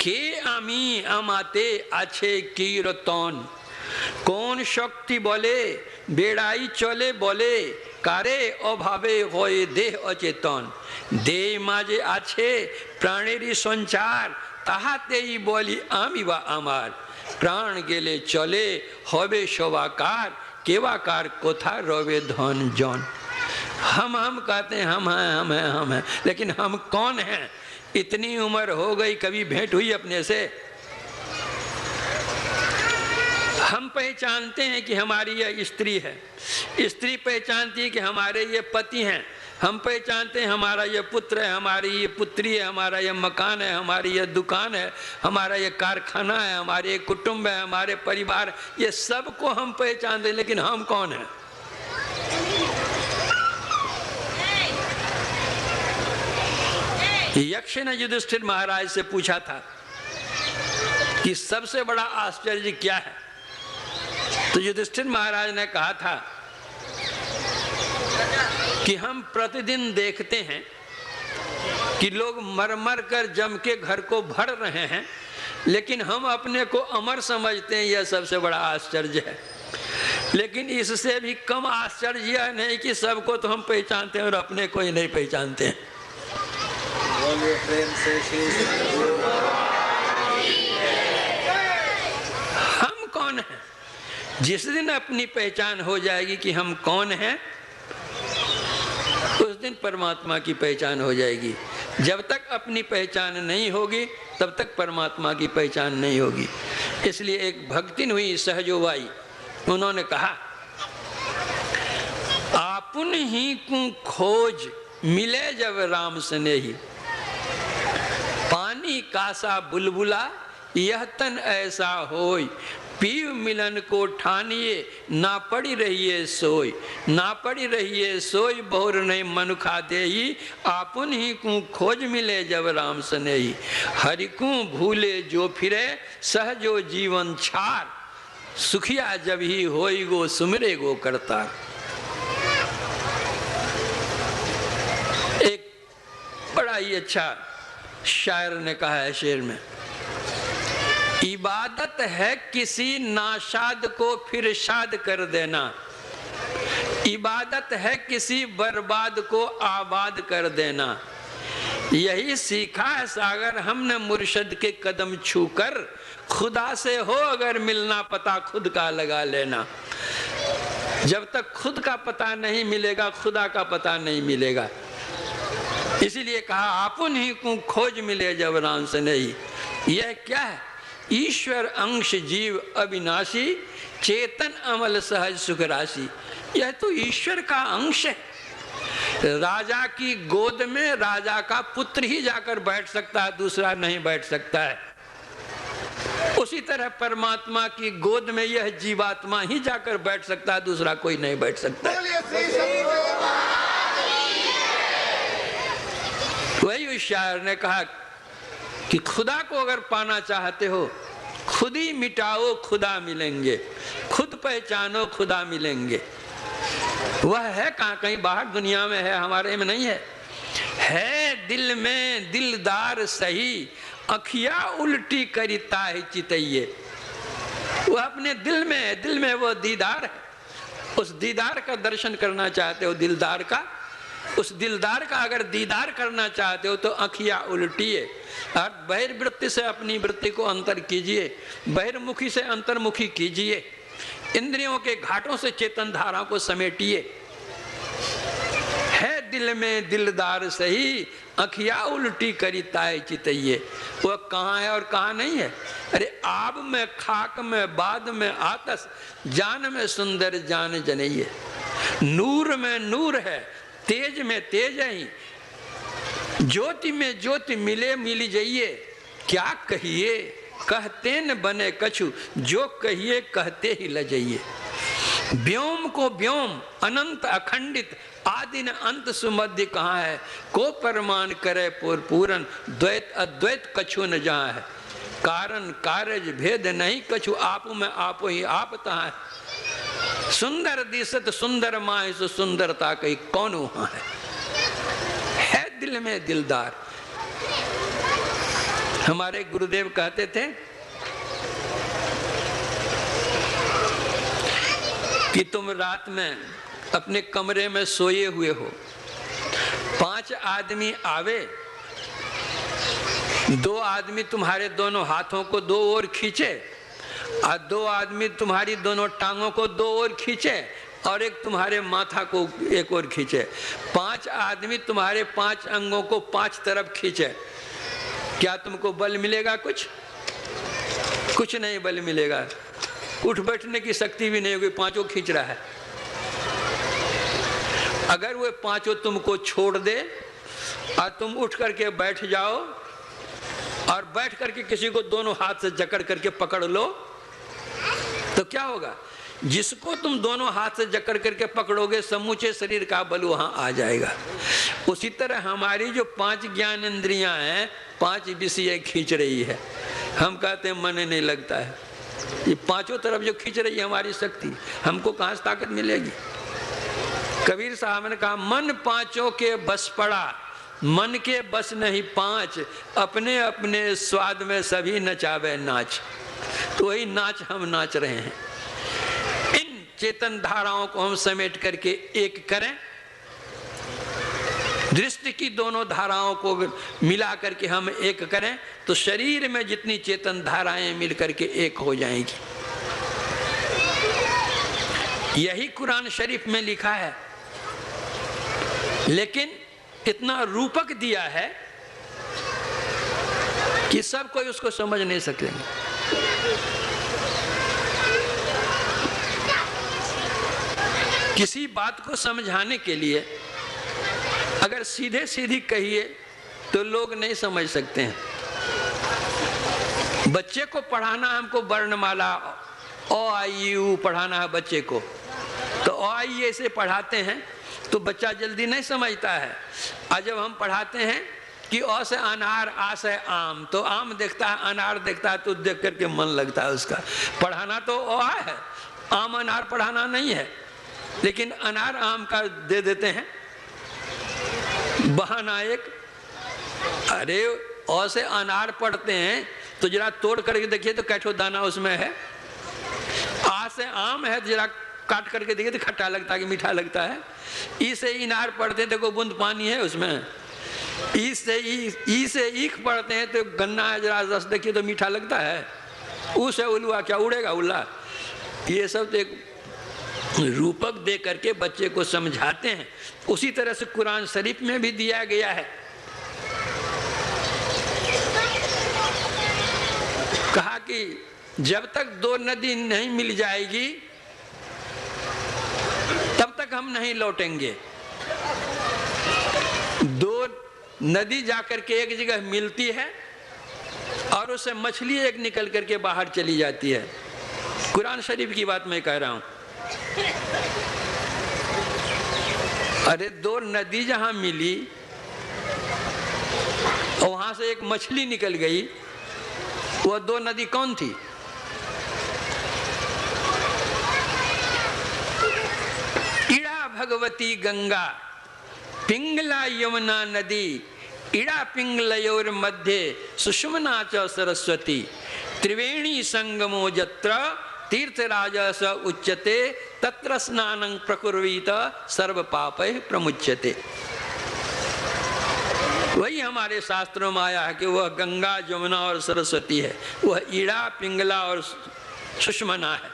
কে আমি আমাতে আছে কীর্তন। কোন শক্তি বলে বেড়াই চলে বলে, কারে অভাবে হয় দেহ অচেতন। দেহ মাঝে আছে প্রাণেরই সঞ্চার, তাহাতেই বলি আমি বা আমার। প্রাণ গেলে চলে হবে সবাকার, केवाकार कोथा रोवे धन जन। हम कहते हैं हम हैं हम हैं हम हैं, लेकिन हम कौन हैं? इतनी उम्र हो गई, कभी भेंट हुई अपने से? हम पहचानते हैं कि हमारी यह स्त्री है, स्त्री पहचानती है कि हमारे ये पति हैं, हम पहचानते हैं हमारा ये पुत्र है, हमारी ये पुत्री है, हमारा ये मकान है, हमारी ये दुकान है, हमारा ये कारखाना है, हमारे ये कुटुंब है, हमारे परिवार, ये सब को हम पहचानते हैं, लेकिन हम कौन हैं? यक्ष ने युधिष्ठिर महाराज से पूछा था कि सबसे बड़ा आश्चर्य क्या है? तो युधिष्ठिर महाराज ने कहा था कि हम प्रतिदिन देखते हैं कि लोग मर मर कर जम के घर को भर रहे हैं, लेकिन हम अपने को अमर समझते हैं, यह सबसे बड़ा आश्चर्य है। लेकिन इससे भी कम आश्चर्य यह नहीं कि सबको तो हम पहचानते हैं और अपने को ही नहीं पहचानते हैं। हम कौन हैं? जिस दिन अपनी पहचान हो जाएगी कि हम कौन हैं, उस दिन परमात्मा की पहचान हो जाएगी। जब तक अपनी पहचान नहीं होगी तब तक परमात्मा की पहचान नहीं होगी। इसलिए एक भक्तिन हुई सहजोबाई, उन्होंने कहा आपुन ही को खोज मिले जब राम स्नेही, पानी कासा बुलबुला यह तन ऐसा होय, पीव मिलन को ठानिए ना पड़ी रहिए सोई, ना पड़ी रहिए सोई बहुर नहीं मनुखा देही, आपुन ही को खोज मिले जब राम स्नेही, हरि को भूले जो फिरे सहजो जीवन छार, सुखिया जब ही होई गो सुमरे गो करतार। एक बड़ा ही अच्छा शायर ने कहा है शेर में, इबादत है किसी नाशाद को फिर शाद कर देना, इबादत है किसी बर्बाद को आबाद कर देना, यही सीखा है सागर हमने मुर्शद के कदम छूकर, खुदा से हो अगर मिलना पता खुद का लगा लेना। जब तक खुद का पता नहीं मिलेगा खुदा का पता नहीं मिलेगा। इसीलिए कहा आपुन ही को खोज मिले जब राम से नहीं। यह क्या है? ईश्वर अंश जीव अविनाशी, चेतन अमल सहज सुख राशि। यह तो ईश्वर का अंश है। राजा की गोद में राजा का पुत्र ही जाकर बैठ सकता है, दूसरा नहीं बैठ सकता है। उसी तरह परमात्मा की गोद में यह जीवात्मा ही जाकर बैठ सकता है, दूसरा कोई नहीं बैठ सकता है। वही उस शायर ने कहा कि खुदा को अगर पाना चाहते हो खुद ही मिटाओ खुदा मिलेंगे, खुद पहचानो खुदा मिलेंगे। वह है कहाँ? कहीं बाहर दुनिया में है, हमारे में नहीं है। है दिल में दिलदार सही, अखिया उल्टी करता है चितइये। वह अपने दिल में है, दिल में वो दीदार है। उस दीदार का दर्शन करना चाहते हो, दिलदार का, उस दिलदार का अगर दीदार करना चाहते हो तो अखियाँ उल्टिए और बहिर्वृत्ति से अपनी वृत्ति को अंतर कीजिए, बहिर्मुखी से अंतर्मुखी कीजिए, इंद्रियों के घाटों से चेतन धारा को समेटिए। है दिल में दिलदार सही, अखियाँ उल्टी करिता है चितइये। वह कहाँ है और कहाँ नहीं है? अरे आब में खाक में बाद में आतस, जान में सुंदर जान जनइये। नूर में नूर है, तेज में तेज ही, ज्योति में ज्योति मिले मिली जाइए। क्या कहिए कहते न बने कछु, जो कहिए कहते ही ल जाइए। व्योम को व्योम अनंत अखंडित, आदि न अंत सुमध्य कहाँ है, को प्रमाण करे पूरन, द्वैत अद्वैत कछु न जहाँ है। कारण कारज भेद नहीं कछु, आप में आप ही आप तहाँ है। सुंदर दिसत सुंदर माय, सो सुंदरता कहीं कौन वहां है दिल में दिलदार। हमारे गुरुदेव कहते थे कि तुम रात में अपने कमरे में सोए हुए हो, 5 आदमी आवे, 2 आदमी तुम्हारे दोनों हाथों को 2 ओर खींचे और 2 आदमी तुम्हारी दोनों टांगों को 2 ओर खींचे और एक तुम्हारे माथा को एक ओर खींचे। 5 आदमी तुम्हारे 5 अंगों को 5 तरफ खींचे। क्या तुमको बल मिलेगा? कुछ नहीं बल मिलेगा। उठ बैठने की शक्ति भी नहीं होगी, 5 खींच रहा है। अगर वो 5 तुमको छोड़ दे और तुम उठ करके बैठ जाओ और बैठ करके किसी को दोनों हाथ से जकड़ करके पकड़ लो तो क्या होगा? जिसको तुम दोनों हाथ से जकड़ करके पकड़ोगे समूचे शरीर का बल वहां आ जाएगा। उसी तरह हमारी जो 5 ज्ञान इंद्रियां हैं, 5 विषय खींच रही है। हम कहते हैं मन नहीं लगता है। ये 5 तरफ जो खींच रही है हमारी शक्ति, हमको कहां से ताकत मिलेगी? कबीर साहब ने कहा मन 5 के बस पड़ा, मन के बस नहीं 5, अपने अपने स्वाद में सभी नचावे नाच। तो वही नाच हम नाच रहे हैं। इन चेतन धाराओं को हम समेट करके एक करें, दृष्टि की दोनों धाराओं को मिला करके हम एक करें तो शरीर में जितनी चेतन धाराएं मिल करके एक हो जाएंगी। यही कुरान शरीफ में लिखा है, लेकिन इतना रूपक दिया है कि सब कोई उसको समझ नहीं सकेंगे। किसी बात को समझाने के लिए अगर सीधे सीधी कहिए तो लोग नहीं समझ सकते हैं। बच्चे को पढ़ाना, हमको वर्णमाला अ आ इ उ पढ़ाना है बच्चे को, तो अ आ इ ऐसे पढ़ाते हैं तो बच्चा जल्दी नहीं समझता है। और जब हम पढ़ाते हैं कि अ से अनार, आ से आम, तो आम देखता है, अनार देखता है, तो देख करके मन लगता है उसका। पढ़ाना तो अ है, आम अनार पढ़ाना नहीं है, लेकिन अनार आम का दे देते हैं बहाना एक। अरे अ से अनार पढ़ते हैं तो जरा तोड़ करके देखिए तो कैठो दाना उसमें है। आ से आम है, जरा काट करके देखिए तो खट्टा लगता है कि मीठा लगता है। ई से इनार पढ़ते हैं तो कोई बूंद पानी है उसमें। ई से ईख पढ़ते हैं तो गन्ना है, जरा रस देखिए तो मीठा लगता है। ऊ से उल्लुआ, क्या उड़ेगा उल्ला? ये सब तो एक रूपक दे करके बच्चे को समझाते हैं। उसी तरह से कुरान शरीफ में भी दिया गया है। कहा कि जब तक 2 नदी नहीं मिल जाएगी तब तक हम नहीं लौटेंगे। 2 नदी जाकर के एक जगह मिलती है और उससे मछली एक निकल करके बाहर चली जाती है। कुरान शरीफ की बात मैं कह रहा हूं। अरे 2 नदी जहां मिली और वहां से एक मछली निकल गई, वो 2 नदी कौन थी? इड़ा भगवती गंगा, पिंगला यमुना नदी, इड़ा पिंगलयोर मध्य सुषुम्ना च सरस्वती, त्रिवेणी संगमो यत्र तीर्थराज स उच्यते तत्र स्नानं प्रकुर्वीत सर्व पापैः प्रमुच्यते। वही हमारे शास्त्रों में आया है कि वह गंगा, जमुना और सरस्वती है। वह ईड़ा, पिंगला और सुषुम्ना है।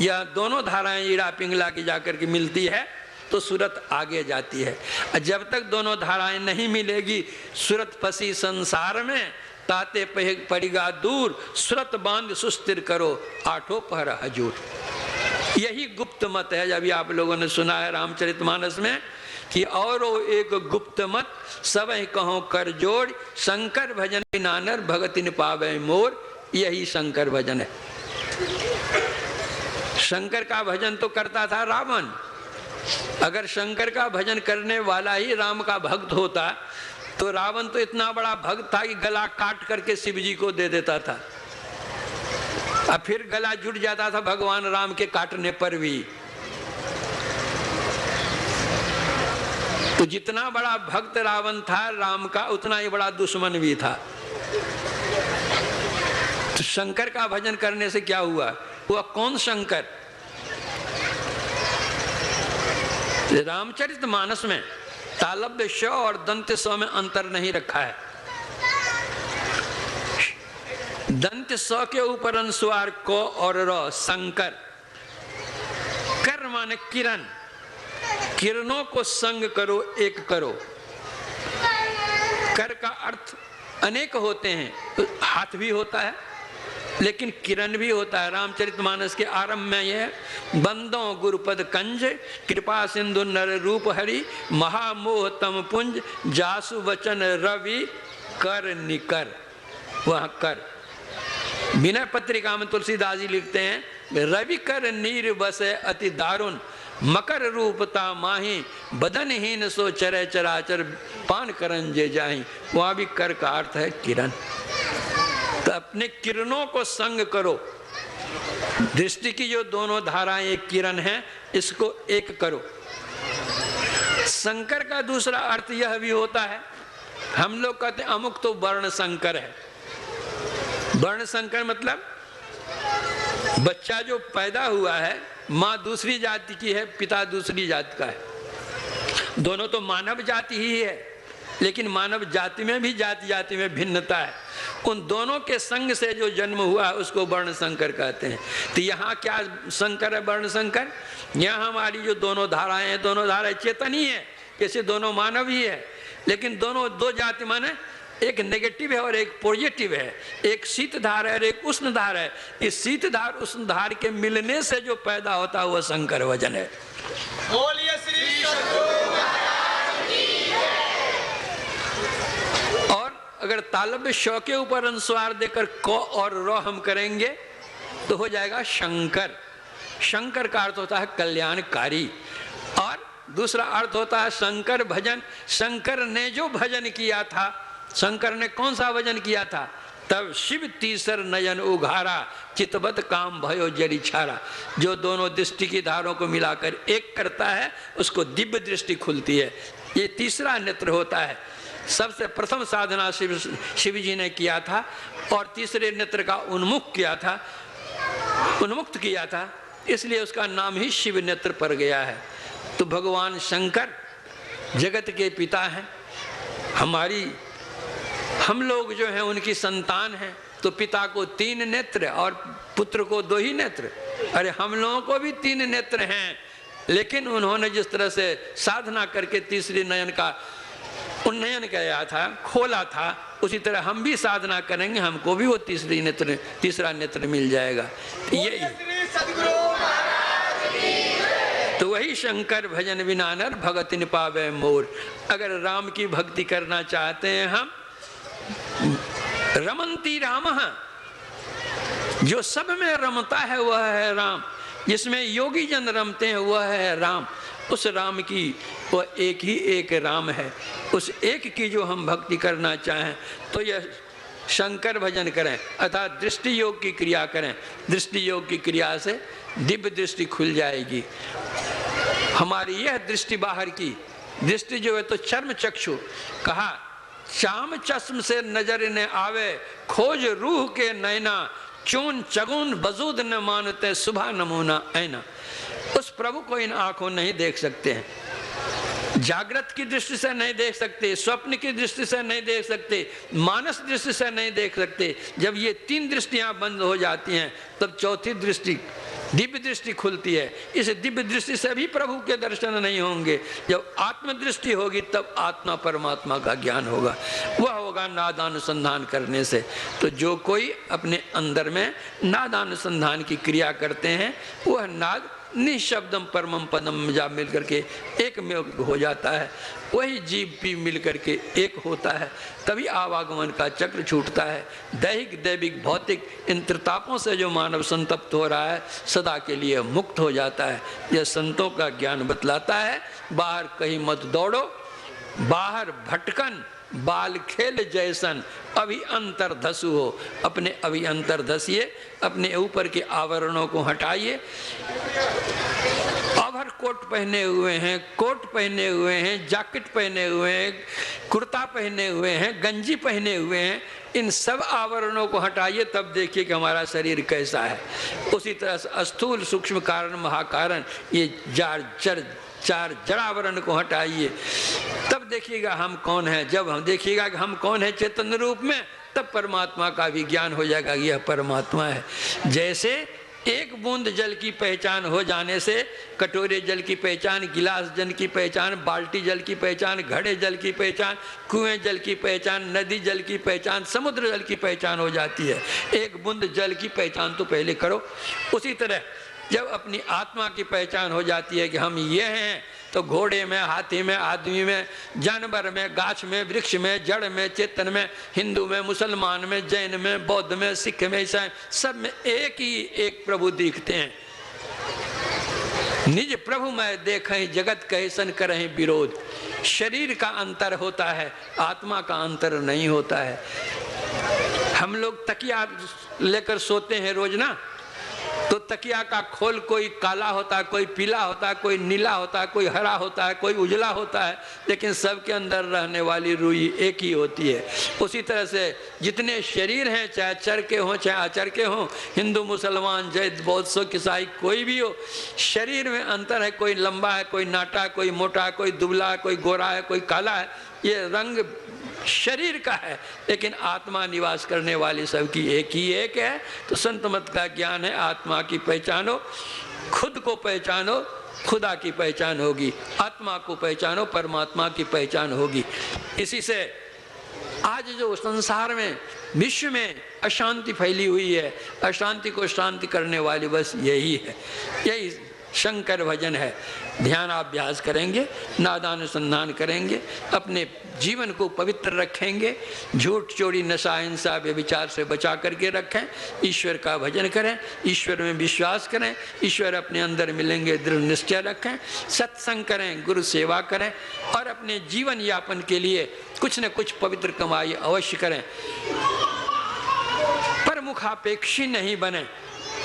यह दोनों धाराएं ईड़ा पिंगला की जाकर के मिलती है तो सूरत आगे जाती है। जब तक दोनों धाराएं नहीं मिलेगी, सूरत फंसी संसार में, ताते पड़ेगा दूर, सूरत बांध सुस्थिर करो, 8 पहर हजूर। यही गुप्त मत है। जब आप लोगों ने सुना है रामचरितमानस में कि और एक गुप्त मत सब कहो कर जोड़, शंकर भजन नानर भगति न पावे मोर। यही शंकर भजन है। शंकर का भजन तो करता था रावण। अगर शंकर का भजन करने वाला ही राम का भक्त होता तो रावण तो इतना बड़ा भक्त था कि गला काट करके शिव जी को दे देता था, और फिर गला जुट जाता था भगवान राम के काटने पर भी। तो जितना बड़ा भक्त रावण था राम का, उतना ही बड़ा दुश्मन भी था। तो शंकर का भजन करने से क्या हुआ? वह कौन शंकर? रामचरितमानस में तालव्य श और दंत स में अंतर नहीं रखा है। दंत स के ऊपर अनुस्वार को और र, शंकर। कर माने किरण, किरणों को संग करो, एक करो। कर का अर्थ अनेक होते हैं, हाथ भी होता है लेकिन किरण भी होता है। रामचरितमानस के आरंभ में यह बंदों गुरुपद कंज, कृपा सिंधु नर रूप हरि, महामोह तम पुंज, जासु वचन रवि कर निकर। वह कर विनय पत्रिका में तुलसीदास जी लिखते हैं, रवि कर नीर बसे अति दारुण, मकर रूपता माही, बदनहीन सो चरे चराचर, पान करन जे जाही। वहां भी कर का अर्थ है किरण। तो अपने किरणों को संग करो। दृष्टि की जो दोनों धाराएं एक किरण है, इसको एक करो। शंकर का दूसरा अर्थ यह भी होता है, हम लोग कहते हैं अमुक तो वर्ण शंकर है। वर्ण शंकर मतलब बच्चा जो पैदा हुआ है, माँ दूसरी जाति की है, पिता दूसरी जाति का है। दोनों तो मानव जाति ही है, लेकिन मानव जाति में भी जाति जाति में भिन्नता है। उन दोनों के संग से जो जन्म हुआ उसको वर्ण शंकर कहते हैं। तो यहाँ क्या शंकर है? वर्ण शंकर। यहाँ हमारी जो दोनों धाराएं हैं, दोनों धाराएं चेतन ही है, जैसे दोनों मानव ही है, लेकिन दोनों दो जाति माने एक नेगेटिव है और एक पॉजिटिव है, एक शीत धार है और एक उष्ण धार है। इस शीत धार उष्ण धार के मिलने से जो पैदा होता है वह शंकर वजन है।
बोलिए श्री
और अगर तालव्य श के ऊपर अनुस्वार देकर क और र हम करेंगे तो हो जाएगा शंकर। शंकर का अर्थ होता है कल्याणकारी, और दूसरा अर्थ होता है शंकर भजन। शंकर ने जो भजन किया था, शंकर ने कौन सा भजन किया था? तब शिव तीसर नयन उघारा, चितवत काम भयो जरी छारा। जो दोनों दृष्टि की धारों को मिलाकर एक करता है उसको दिव्य दृष्टि खुलती है। ये तीसरा नेत्र होता है। सबसे प्रथम साधना शिव जी ने किया था और तीसरे नेत्र का उन्मुक्त किया था, इसलिए उसका नाम ही शिव नेत्र पड़ गया है। तो भगवान शंकर जगत के पिता हैं। हम लोग जो हैं उनकी संतान हैं, तो पिता को 3 नेत्र और पुत्र को 2 ही नेत्र। अरे हम लोगों को भी 3 नेत्र हैं, लेकिन उन्होंने जिस तरह से साधना करके तीसरे नयन का उन्नयन किया था, खोला था, उसी तरह हम भी साधना करेंगे, हमको भी वो तीसरा नेत्र मिल जाएगा। यही तो वही शंकर भजन बिना नर भगति न पावे मोर। अगर राम की भक्ति करना चाहते हैं हम, रमंती राम, जो सब में रमता है वह है राम, जिसमें योगी जन रमते हैं वह है राम। उस राम की वह एक ही एक राम है। उस एक की जो हम भक्ति करना चाहें तो यह शंकर भजन करें, अर्थात दृष्टि योग की क्रिया करें। दृष्टि योग की क्रिया से दिव्य दृष्टि खुल जाएगी। हमारी यह दृष्टि बाहर की दृष्टि जो है तो चर्म चक्षु कहा, शाम चश्म से नजर न आवे, खोज रूह के नैना, चून चगुन वजूद न मानते, सुबह नमूना ऐना। उस प्रभु को इन आंखों नहीं देख सकते हैं, जागृत की दृष्टि से नहीं देख सकते, स्वप्न की दृष्टि से नहीं देख सकते, मानस दृष्टि से नहीं देख सकते। जब ये 3 दृष्टियां बंद हो जाती हैं तब चौथी दृष्टि दिव्य दृष्टि खुलती है। इस दिव्य दृष्टि से भी प्रभु के दर्शन नहीं होंगे। जब आत्मदृष्टि होगी तब आत्मा परमात्मा का ज्ञान होगा, वह होगा नादानुसंधान करने से। तो जो कोई अपने अंदर में नादानुसंधान की क्रिया करते हैं वह नाद निशब्दम परमम पदम जा मिल करके एक में हो जाता है। वही जीव भी मिल करके एक होता है, तभी आवागमन का चक्र छूटता है। दैहिक दैविक भौतिक इन त्रितापों से जो मानव संतप्त हो रहा है सदा के लिए मुक्त हो जाता है। यह संतों का ज्ञान बतलाता है। बाहर कहीं मत दौड़ो, बाहर भटकन बाल खेल जैसन, अभी अंतर धसु हो। अपने अभी अंतर धसिए, अपने ऊपर के आवरणों को हटाइए। अभर कोट पहने हुए हैं, कोट पहने हुए हैं, जैकेट पहने हुए हैं, कुर्ता पहने हुए हैं, गंजी पहने हुए हैं, इन सब आवरणों को हटाइए, तब देखिए कि हमारा शरीर कैसा है। उसी तरह से स्थूल सूक्ष्म कारण महाकारण ये चार जड़ावरण को हटाइए, तब देखिएगा हम कौन है। जब हम देखिएगा कि हम कौन है चेतन रूप में, तब परमात्मा का भी ज्ञान हो जाएगा, यह परमात्मा है। जैसे एक बूंद जल की पहचान हो जाने से कटोरे जल की पहचान, गिलास जल की पहचान, बाल्टी जल की पहचान, घड़े जल की पहचान, कुएं जल की पहचान, नदी जल की पहचान, समुद्र जल की पहचान हो जाती है। एक बूंद जल की पहचान तो पहले करो। उसी तरह जब अपनी आत्मा की पहचान हो जाती है कि हम ये हैं, तो घोड़े में, हाथी में, आदमी में, जानवर में, गाछ में, वृक्ष में, जड़ में, चेतन में, हिंदू में, मुसलमान में, जैन में, बौद्ध में, सिख में, ईसाई, सब में एक ही एक प्रभु दिखते हैं। निज प्रभु में देखें जगत कैसन करें विरोध। शरीर का अंतर होता है, आत्मा का अंतर नहीं होता है। हम लोग तकिया लेकर सोते हैं रोज ना, तो तकिया का खोल कोई काला होता है, कोई पीला होता है, कोई नीला होता है, कोई हरा होता है, कोई उजला होता है, लेकिन सबके अंदर रहने वाली रूई एक ही होती है। उसी तरह से जितने शरीर हैं, चाहे चर के हों चाहे अचर के हों, हिंदू मुसलमान जैन बौद्ध सिख ईसाई कोई भी हो, शरीर में अंतर है। कोई लंबा है, कोई नाटा है, कोई मोटा है, कोई दुबला है, कोई गोरा है, कोई काला है। ये रंग शरीर का है, लेकिन आत्मा निवास करने वाली सबकी एक ही एक है। तो संत मत का ज्ञान है, आत्मा की पहचानो, खुद को पहचानो, खुदा की पहचान होगी। आत्मा को पहचानो, परमात्मा की पहचान होगी। इसी से आज जो संसार में, विश्व में अशांति फैली हुई है, अशांति को शांति करने वाली बस यही है, यही शंकर भजन है। ध्यान अभ्यास करेंगे, नादानुसंधान करेंगे, अपने जीवन को पवित्र रखेंगे, झूठ चोरी नशा हिंसा व्यभिचार से बचा करके रखें, ईश्वर का भजन करें, ईश्वर में विश्वास करें, ईश्वर अपने अंदर मिलेंगे, दृढ़ निश्चय रखें, सत्संग करें, गुरु सेवा करें और अपने जीवन यापन के लिए कुछ न कुछ पवित्र कमाई अवश्य करें। पर मुखापेक्षी नहीं बने,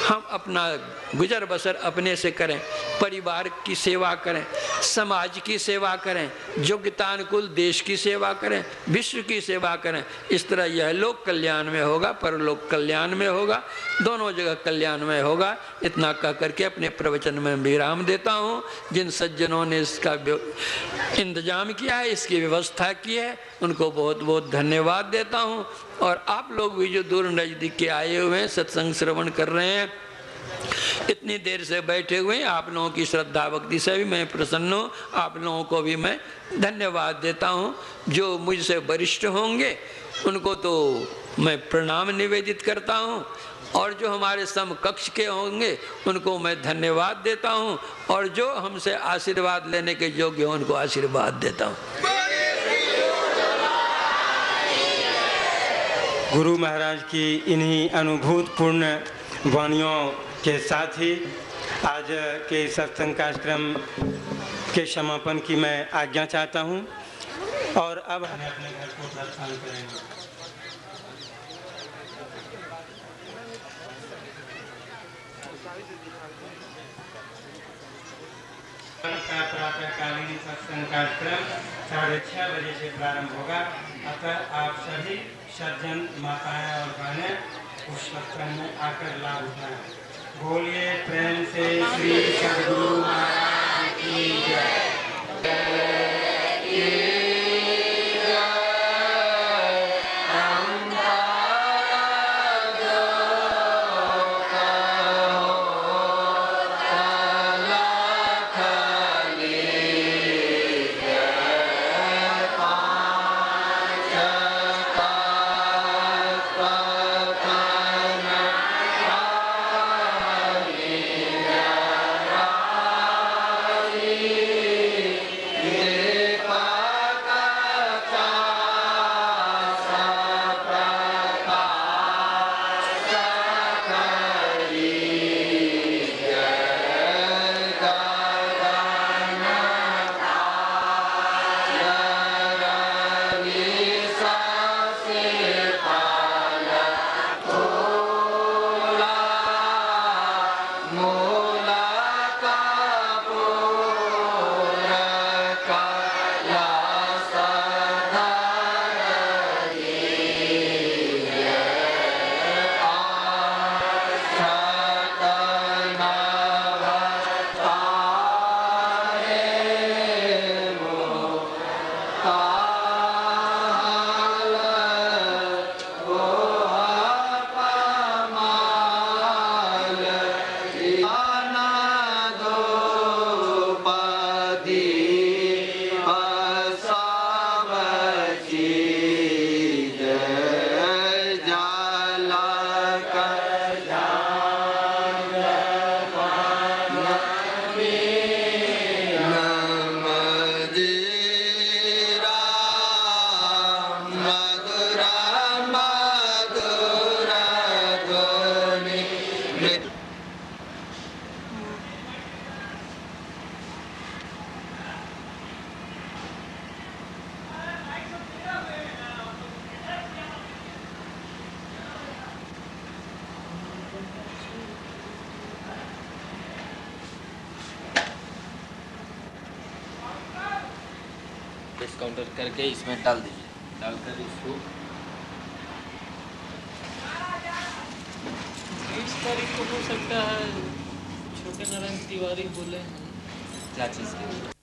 हम अपना गुजर बसर अपने से करें, परिवार की सेवा करें, समाज की सेवा करें, योग्यतानुकूल देश की सेवा करें, विश्व की सेवा करें। इस तरह यह लोक कल्याण में होगा, परलोक कल्याण में होगा, दोनों जगह कल्याण में होगा। इतना कह करके अपने प्रवचन में विराम देता हूँ। जिन सज्जनों ने इसका इंतजाम किया है, इसकी व्यवस्था की है, उनको बहुत बहुत धन्यवाद देता हूँ। और आप लोग भी जो दूर नज़दीक के आए हुए हैं, सत्संग श्रवण कर रहे हैं, इतनी देर से बैठे हुए हैं, आप लोगों की श्रद्धा भक्ति से भी मैं प्रसन्न हूँ। आप लोगों को भी मैं धन्यवाद देता हूँ। जो मुझसे वरिष्ठ होंगे उनको तो मैं प्रणाम निवेदित करता हूँ, और जो हमारे समकक्ष के होंगे उनको मैं धन्यवाद देता हूँ, और जो हमसे आशीर्वाद लेने के योग्य हों उनको आशीर्वाद देता हूँ।
गुरु महाराज की इन्हीं अनुभूतपूर्ण वाणियों के साथ ही आज के सत्संग कार्यक्रम के समापन की मैं आज्ञा चाहता हूं। और अब हम अपने घर को प्रस्थान करेंगे। प्रातःकालीन सत्संग कार्यक्रम 6:30 बजे से प्रारंभ होगा। अतः आप सभी सज्जन माताएं और बहनें उस सत्संग में आकर लाभ उठाएं। बोलिए प्रेम से श्री सद्गुरु महाराज की जय।
डिस्काउंटर करके इसमें डाल दीजिए। डालकर इसको
20 तारीख को हो सकता है, छोटे नारायण तिवारी बोले हैं।
क्या चीज़ के